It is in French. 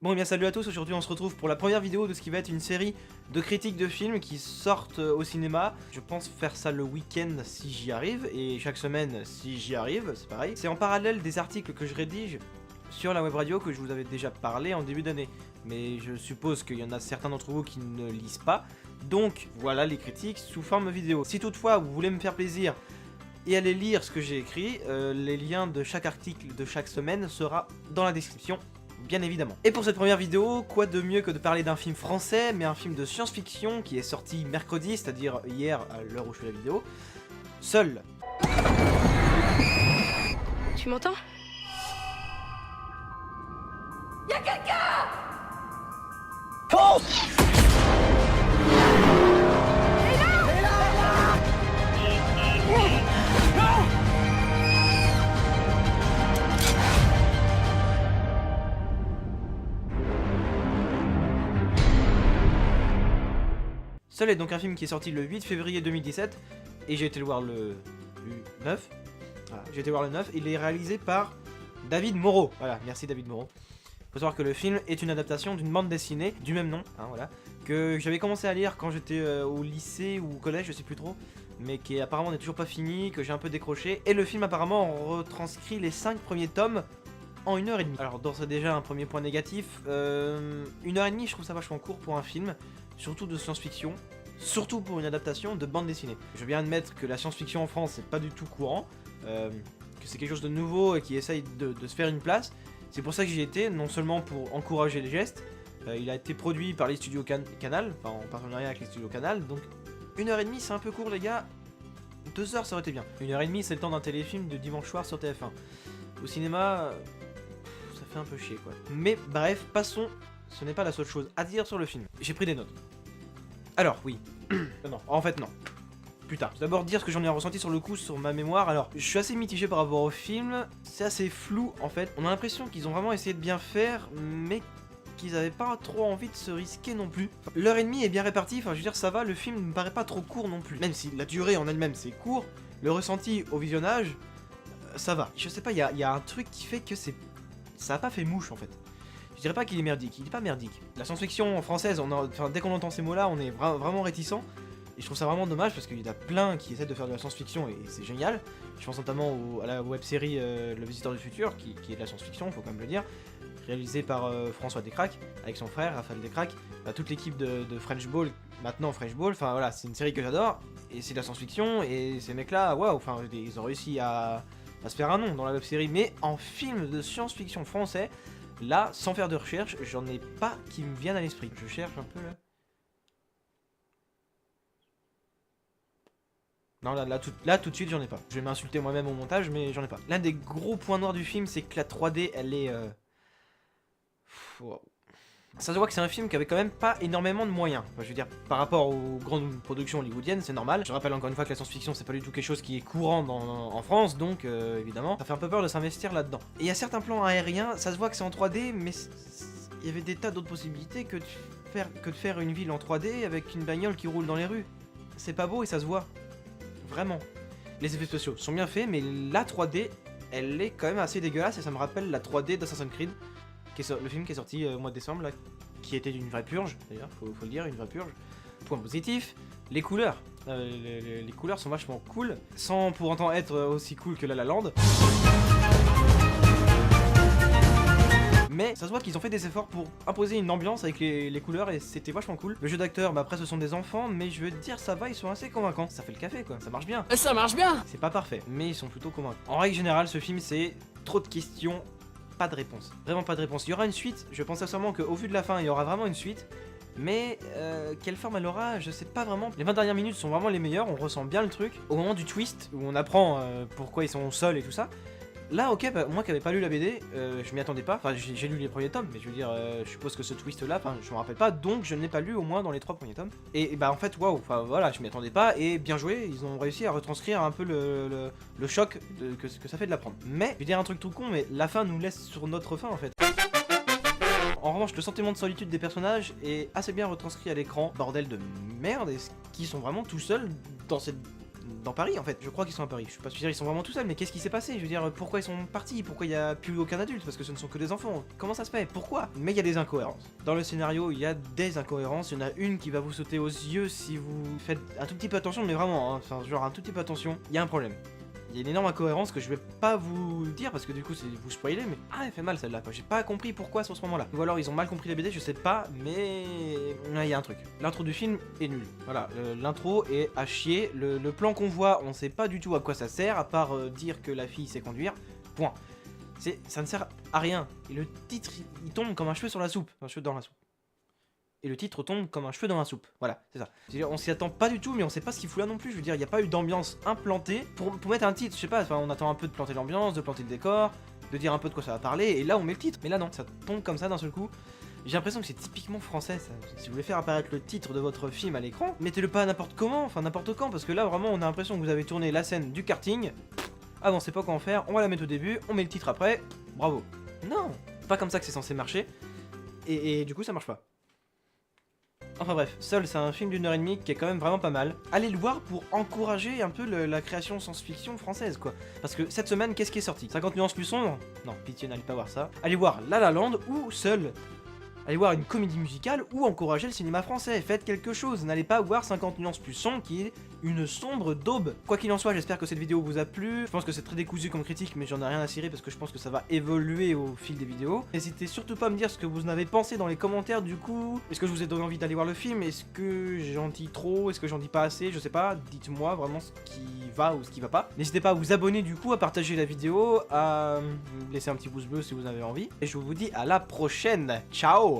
Bon et bien salut à tous, aujourd'hui on se retrouve pour la première vidéo de ce qui va être une série de critiques de films qui sortent au cinéma. Je pense faire ça le week-end si j'y arrive, et chaque semaine si j'y arrive, c'est pareil. C'est en parallèle des articles que je rédige sur la web radio que je vous avais déjà parlé en début d'année. Mais je suppose qu'il y en a certains d'entre vous qui ne lisent pas, donc voilà les critiques sous forme vidéo. Si toutefois vous voulez me faire plaisir et aller lire ce que j'ai écrit, les liens de chaque article de chaque semaine sera dans la description. Bien évidemment. Et pour cette première vidéo, quoi de mieux que de parler d'un film français, mais un film de science-fiction qui est sorti mercredi, c'est-à-dire hier à l'heure où je fais la vidéo. Seul. Tu m'entends? Y'a quelqu'un! Oh! Seul est donc un film qui est sorti le 8 février 2017 et j'ai été le voir le 9. Voilà, j'ai été voir le 9. Il est réalisé par David Moreau. Voilà, merci David Moreau. Faut savoir que le film est une adaptation d'une bande dessinée du même nom, hein, voilà, que j'avais commencé à lire quand j'étais au lycée ou au collège, je sais plus trop, mais qui apparemment n'est toujours pas fini, que j'ai un peu décroché. Et le film apparemment retranscrit les 5 premiers tomes en 1h30. Alors c'est déjà un premier point négatif. 1h30, je trouve ça vachement court pour un film, surtout de science-fiction, surtout pour une adaptation de bande dessinée. Je veux bien admettre que la science-fiction en France c'est pas du tout courant, que c'est quelque chose de nouveau et qui essaye de se faire une place. C'est pour ça que j'y étais, non seulement pour encourager les gestes, il a été produit par les studios Canal, enfin en partenariat avec les studios Canal, donc 1h30 c'est un peu court les gars, 2 heures ça aurait été bien. 1h30 c'est le temps d'un téléfilm de dimanche soir sur TF1. Au cinéma, ça fait un peu chier quoi. Mais bref, passons, ce n'est pas la seule chose à dire sur le film. J'ai pris des notes. Alors oui, non, en fait non. Putain, d'abord dire ce que j'en ai ressenti sur le coup, sur ma mémoire. Alors, je suis assez mitigé par rapport au film, c'est assez flou en fait. On a l'impression qu'ils ont vraiment essayé de bien faire, mais qu'ils avaient pas trop envie de se risquer non plus. L'heure et demie est bien répartie, enfin je veux dire ça va, le film ne me paraît pas trop court non plus. Même si la durée en elle-même c'est court, le ressenti au visionnage, ça va. Je sais pas, il y a un truc qui fait que ça a pas fait mouche en fait. Je dirais pas qu'il est merdique, il est pas merdique. La science-fiction française, dès qu'on entend ces mots-là, on est vraiment réticent. Et je trouve ça vraiment dommage parce qu'il y en a plein qui essaient de faire de la science-fiction et c'est génial. Je pense notamment à la web-série Le Visiteur du Futur, qui est de la science-fiction, faut quand même le dire, réalisée par François Descraques, avec son frère Raphaël Descraques, toute l'équipe de French Ball, maintenant French Ball, enfin voilà, c'est une série que j'adore, et c'est de la science-fiction, et ces mecs-là, waouh, enfin ils ont réussi à se faire un nom dans la web-série, mais en film de science-fiction français, là, sans faire de recherche, j'en ai pas qui me viennent à l'esprit. Je cherche un peu là. Non, là tout de suite, j'en ai pas. Je vais m'insulter moi-même au montage, mais j'en ai pas. L'un des gros points noirs du film, c'est que la 3D, elle est... Wow. Ça se voit que c'est un film qui avait quand même pas énormément de moyens. Enfin, je veux dire, par rapport aux grandes productions hollywoodiennes, c'est normal. Je rappelle encore une fois que la science-fiction, c'est pas du tout quelque chose qui est courant en France, donc évidemment, ça fait un peu peur de s'investir là-dedans. Et il y a certains plans aériens, ça se voit que c'est en 3D, mais il y avait des tas d'autres possibilités que de faire une ville en 3D avec une bagnole qui roule dans les rues. C'est pas beau et ça se voit. Vraiment. Les effets spéciaux sont bien faits, mais la 3D, elle est quand même assez dégueulasse et ça me rappelle la 3D d'Assassin's Creed, le film qui est sorti au mois de décembre, là, qui était une vraie purge, d'ailleurs, faut le dire, une vraie purge. Point positif, les couleurs. Les couleurs sont vachement cool, sans pour autant être aussi cool que La La Land. Mais ça se voit qu'ils ont fait des efforts pour imposer une ambiance avec les couleurs et c'était vachement cool. Le jeu d'acteur, bah après ce sont des enfants, mais je veux dire ça va, ils sont assez convaincants. Ça fait le café quoi, ça marche bien. Ça marche bien. C'est pas parfait, mais ils sont plutôt convaincants. En règle générale, ce film c'est trop de questions, pas de réponse. Vraiment pas de réponse. Il y aura une suite, je pense sincèrement qu'au vu de la fin, il y aura vraiment une suite. Mais quelle forme elle aura, je sais pas vraiment. Les 20 dernières minutes sont vraiment les meilleures, on ressent bien le truc. Au moment du twist, où on apprend pourquoi ils sont seuls et tout ça. Là, ok, bah, moi qui avais pas lu la BD, je m'y attendais pas. Enfin, j'ai lu les premiers tomes, mais je veux dire, je suppose que ce twist-là, enfin, je me rappelle pas, donc je ne l'ai pas lu au moins dans les 3 premiers tomes. Et bah, en fait, waouh, enfin voilà, je m'y attendais pas, et bien joué, ils ont réussi à retranscrire un peu le choc que ça fait de l'apprendre. Mais, je vais dire un truc tout con, mais la fin nous laisse sur notre fin en fait. En revanche, le sentiment de solitude des personnages est assez bien retranscrit à l'écran. Bordel de merde, et qui sont vraiment tout seuls dans cette dans Paris en fait. Je crois qu'ils sont à Paris. Je suis pas sûr, ils sont vraiment tout seuls. Mais qu'est-ce qui s'est passé? Je veux dire, pourquoi ils sont partis? Pourquoi il y a plus aucun adulte? Parce que ce ne sont que des enfants. Comment ça se fait? Pourquoi? Mais il y a des incohérences. Dans le scénario, il y a des incohérences. Il y en a une qui va vous sauter aux yeux si vous faites un tout petit peu attention, mais vraiment, hein, enfin, genre un tout petit peu attention. Il y a un problème. Il y a une énorme incohérence que je vais pas vous dire parce que du coup c'est vous spoiler, mais ah elle fait mal celle-là quoi. J'ai pas compris pourquoi sur ce moment-là. Ou alors ils ont mal compris la BD, je sais pas, mais il y a un truc. L'intro du film est nul. Voilà, l'intro est à chier. Le plan qu'on voit, on sait pas du tout à quoi ça sert, à part dire que la fille sait conduire. Point. Ça ne sert à rien. Et le titre, il tombe comme un cheveu sur la soupe, un cheveu dans la soupe. Et le titre tombe comme un cheveu dans la soupe. Voilà, c'est ça. C'est-à-dire, on s'y attend pas du tout, mais on sait pas ce qu'il fout là non plus. Je veux dire, il n'y a pas eu d'ambiance implantée pour mettre un titre. Je sais pas, enfin, on attend un peu de planter l'ambiance, de planter le décor, de dire un peu de quoi ça va parler, et là on met le titre. Mais là non, ça tombe comme ça d'un seul coup. J'ai l'impression que c'est typiquement français ça. Si vous voulez faire apparaître le titre de votre film à l'écran, mettez-le pas n'importe comment, enfin n'importe quand, parce que là vraiment on a l'impression que vous avez tourné la scène du karting. Ah bon, on sait pas quoi en faire, on va la mettre au début, on met le titre après, bravo. Non, pas comme ça que c'est censé marcher. Et du coup ça marche pas. Enfin bref, Seul c'est un film d'1h30 qui est quand même vraiment pas mal. Allez le voir pour encourager un peu la création science-fiction française quoi. Parce que cette semaine, qu'est-ce qui est sorti? 50 nuances plus sombres? Non, pitié, n'allez pas voir ça. Allez voir La La Land ou Seul. Allez voir une comédie musicale ou encourager le cinéma français. Faites quelque chose, n'allez pas voir 50 nuances plus sombres qui est une sombre daube. Quoi qu'il en soit, j'espère que cette vidéo vous a plu. Je pense que c'est très décousu comme critique, mais j'en ai rien à cirer parce que je pense que ça va évoluer au fil des vidéos. N'hésitez surtout pas à me dire ce que vous en avez pensé dans les commentaires du coup. Est-ce que je vous ai donné envie d'aller voir le film? Est-ce que j'en dis trop? Est-ce que j'en dis pas assez? Je sais pas, dites-moi vraiment ce qui va ou ce qui va pas. N'hésitez pas à vous abonner du coup, à partager la vidéo, à laisser un petit pouce bleu si vous en avez envie. Et je vous dis à la prochaine. Ciao!